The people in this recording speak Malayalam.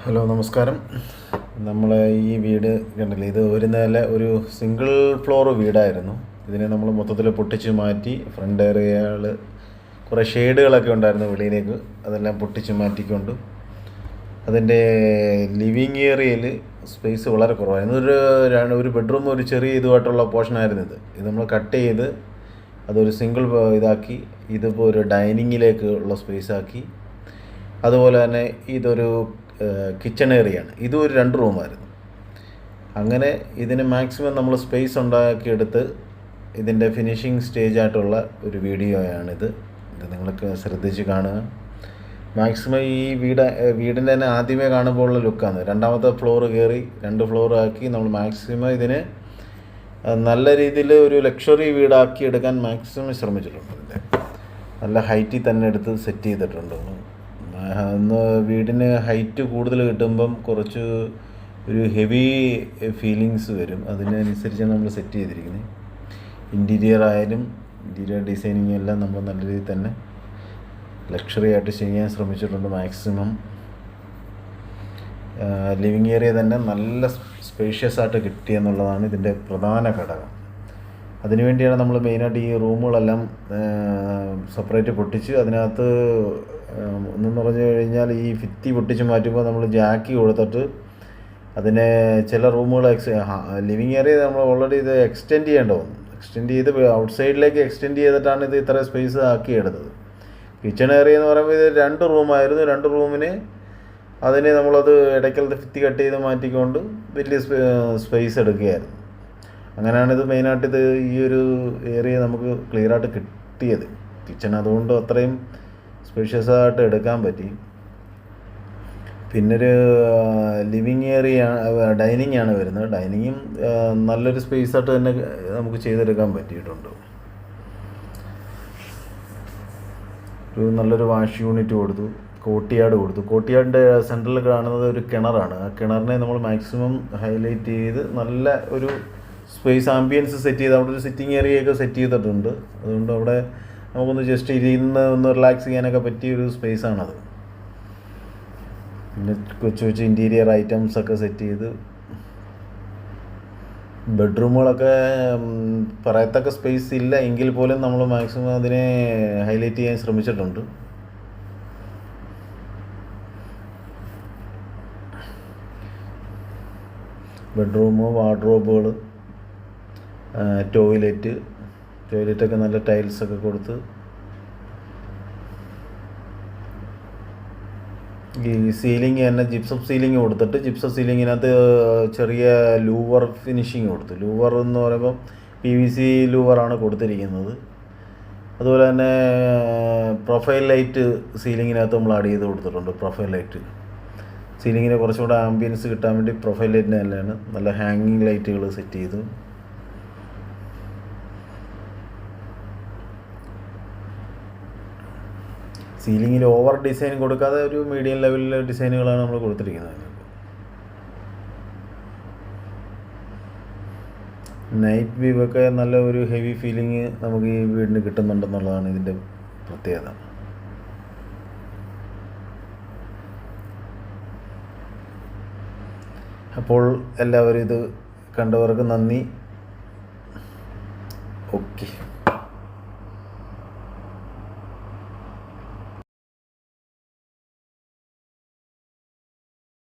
ഹലോ നമസ്കാരം. നമ്മൾ ഈ വീട് കണ്ടില്ലേ, ഇത് ഒരു നില ഒരു സിംഗിൾ ഫ്ലോർ വീടായിരുന്നു. ഇതിനെ നമ്മൾ മൊത്തത്തിൽ പൊട്ടിച്ച് മാറ്റി ഫ്രണ്ട് ഏരിയകൾ കുറേ ഷെയ്ഡുകളൊക്കെ ഉണ്ടായിരുന്നു വെളിയിലേക്ക്, അതെല്ലാം പൊട്ടിച്ച് മാറ്റിക്കൊണ്ട് അതിൻ്റെ ലിവിങ് ഏരിയയിൽ സ്പേസ് വളരെ കുറവായിരുന്നു. ഒരു ബെഡ്റൂം ഒരു ചെറിയ ഇതുമായിട്ടുള്ള പോർഷനായിരുന്നു. ഇത് നമ്മൾ കട്ട് ചെയ്ത് അതൊരു സിംഗിൾ ഇതാക്കി ഇതിപ്പോൾ ഒരു ഡൈനിങ്ങിലേക്ക് ഉള്ള സ്പേസാക്കി. അതുപോലെ തന്നെ ഇതൊരു കിച്ചൺ ഏരിയയാണ്. ഇതും ഒരു 2 റൂമായിരുന്നു. അങ്ങനെ ഇതിന് മാക്സിമം നമ്മൾ സ്പേസ് ഉണ്ടാക്കിയെടുത്ത് ഇതിൻ്റെ ഫിനിഷിങ് സ്റ്റേജായിട്ടുള്ള ഒരു വീഡിയോയാണിത്. ഇത് നിങ്ങൾക്ക് ശ്രദ്ധിച്ച് കാണുക. മാക്സിമം ഈ വീടിൻ്റെ തന്നെ ആദ്യമേ കാണുമ്പോൾ ഉള്ള ലുക്കാണ്. 2ാമത്തെ ഫ്ലോർ കയറി 2 ഫ്ലോർ ആക്കി നമ്മൾ മാക്സിമം ഇതിന് നല്ല രീതിയിൽ ഒരു ലക്ഷറി വീടാക്കി എടുക്കാൻ മാക്സിമം ശ്രമിച്ചിട്ടുണ്ട്. ഇതിൻ്റെ നല്ല ഹൈറ്റിൽ തന്നെ എടുത്ത് സെറ്റ് ചെയ്തിട്ടുണ്ട്. ഒന്ന് വീടിന് ഹൈറ്റ് കൂടുതൽ കിട്ടുമ്പം കുറച്ച് ഒരു ഹെവി ഫീലിങ്സ് വരും. അതിനനുസരിച്ചാണ് നമ്മൾ സെറ്റ് ചെയ്തിരിക്കുന്നത്. ഇൻറ്റീരിയർ ആയാലും ഇൻറ്റീരിയർ ഡിസൈനിങ് എല്ലാം നമ്മൾ നല്ല രീതിയിൽ തന്നെ ലക്ഷറി ആയിട്ട് ചെയ്യാൻ ശ്രമിച്ചിട്ടുണ്ട്. മാക്സിമം ലിവിങ് ഏരിയ തന്നെ നല്ല സ്പേഷ്യസ് ആയിട്ട് കിട്ടിയെന്നുള്ളതാണ് ഇതിൻ്റെ പ്രധാന ഘടകം. അതിനുവേണ്ടിയാണ് നമ്മൾ മെയിനായിട്ട് ഈ റൂമുകളെല്ലാം സെപ്പറേറ്റ് പൊട്ടിച്ച് അതിനകത്ത് ഒന്നെന്ന് പറഞ്ഞു കഴിഞ്ഞാൽ ഈ ഭിത്തി പൊട്ടിച്ച് മാറ്റുമ്പോൾ നമ്മൾ ജാക്കി കൊടുത്തിട്ട് അതിനെ ചില റൂമുകൾ ലിവിങ് ഏരിയ നമ്മൾ ഓൾറെഡി ഇത് എക്സ്റ്റെൻഡ് ചെയ്യേണ്ട വന്നു. എക്സ്റ്റെൻഡ് ചെയ്ത് ഔട്ട് സൈഡിലേക്ക് എക്സ്റ്റെൻഡ് ചെയ്തിട്ടാണ് ഇത് ഇത്ര സ്പേസ് ആക്കിയെടുത്തത്. കിച്ചൺ ഏരിയ എന്ന് പറയുമ്പോൾ ഇത് 2 റൂമായിരുന്നു. 2 റൂമിന് അതിനെ നമ്മളത് ഇടയ്ക്കലത്തെ ഭിത്തി കട്ട് ചെയ്ത് മാറ്റിക്കൊണ്ട് വലിയ സ്പേസ് എടുക്കുകയായിരുന്നു. അങ്ങനെയാണ് ഇത് മെയിനായിട്ട് ഇത് ഈ ഒരു ഏരിയ നമുക്ക് ക്ലിയറായിട്ട് കിട്ടിയത്. കിച്ചൺ അതുകൊണ്ട് അത്രയും സ്പേഷ്യസ് ആയിട്ട് എടുക്കാൻ പറ്റി. പിന്നൊരു ലിവിങ് ഏരിയ ഡൈനിങ് ആണ് വരുന്നത്. ഡൈനിങ്ങും നല്ലൊരു സ്പേസായിട്ട് തന്നെ നമുക്ക് ചെയ്തെടുക്കാൻ പറ്റിയിട്ടുണ്ട്. ഒരു നല്ലൊരു വാഷ് യൂണിറ്റ് കൊടുത്തു, കോട്ടിയാട് കൊടുത്തു. കോട്ടിയാടിൻ്റെ സെൻറ്ററിൽ കാണുന്നത് ഒരു കിണറാണ്. ആ കിണറിനെ നമ്മൾ മാക്സിമം ഹൈലൈറ്റ് ചെയ്ത് നല്ല ഒരു സ്പേസ് ആംബിയൻസ് സെറ്റ് ചെയ്ത് അവിടെ ഒരു സിറ്റിംഗ് ഏരിയയൊക്കെ സെറ്റ് ചെയ്തിട്ടുണ്ട്. അതുകൊണ്ട് അവിടെ നമുക്കൊന്ന് ജസ്റ്റ് ഇരുന്ന് ഒന്ന് റിലാക്സ് ചെയ്യാനൊക്കെ പറ്റിയൊരു സ്പേസാണത്. പിന്നെ കൊച്ചു ഇൻറ്റീരിയർ ഐറ്റംസൊക്കെ സെറ്റ് ചെയ്ത് ബെഡ്റൂമുകളൊക്കെ പറയത്തക്ക സ്പേസ് ഇല്ല എങ്കിൽ പോലും നമ്മൾ മാക്സിമം അതിനെ ഹൈലൈറ്റ് ചെയ്യാൻ ശ്രമിച്ചിട്ടുണ്ട്. ബെഡ്റൂമ്, വാർഡ്രോബുകൾ, ടോയ്ലറ്റൊക്കെ നല്ല ടൈൽസൊക്കെ കൊടുത്ത് ഈ സീലിംഗ് തന്നെ ജിപ്സം സീലിംഗ് കൊടുത്തിട്ട് ജിപ്സം സീലിങ്ങിനകത്ത് ചെറിയ ലൂവർ ഫിനിഷിങ് കൊടുത്തു. ലൂവർ എന്ന് പറയുമ്പോൾ PVC ലൂവറാണ് കൊടുത്തിരിക്കുന്നത്. അതുപോലെ തന്നെ പ്രൊഫൈൽ ലൈറ്റ് സീലിങ്ങിനകത്ത് നമ്മൾ ആഡ് ചെയ്ത് കൊടുത്തിട്ടുണ്ട്. പ്രൊഫൈൽ ലൈറ്റ് സീലിങ്ങിന് കുറച്ചും കൂടെ ആംബിയൻസ് കിട്ടാൻ വേണ്ടി പ്രൊഫൈൽ ലൈറ്റിന് തന്നെയാണ് നല്ല ഹാങ്ങിങ് ലൈറ്റുകൾ സെറ്റ് ചെയ്തു. സീലിങ്ങിൽ ഓവർ ഡിസൈൻ കൊടുക്കാതെ ഒരു മീഡിയം ലെവലിലെ ഡിസൈനുകളാണ് നമ്മൾ കൊടുത്തിരിക്കുന്നത്. നൈറ്റ് വ്യൂ ഒക്കെ നല്ല ഒരു ഹെവി ഫീലിംഗ് നമുക്ക് ഈ വീടിന് കിട്ടുന്നുണ്ടെന്നുള്ളതാണ് ഇതിൻ്റെ പ്രത്യേകത. അപ്പോൾ എല്ലാവരും ഇത് കണ്ടവർക്ക് നന്ദി. ഓക്കെ.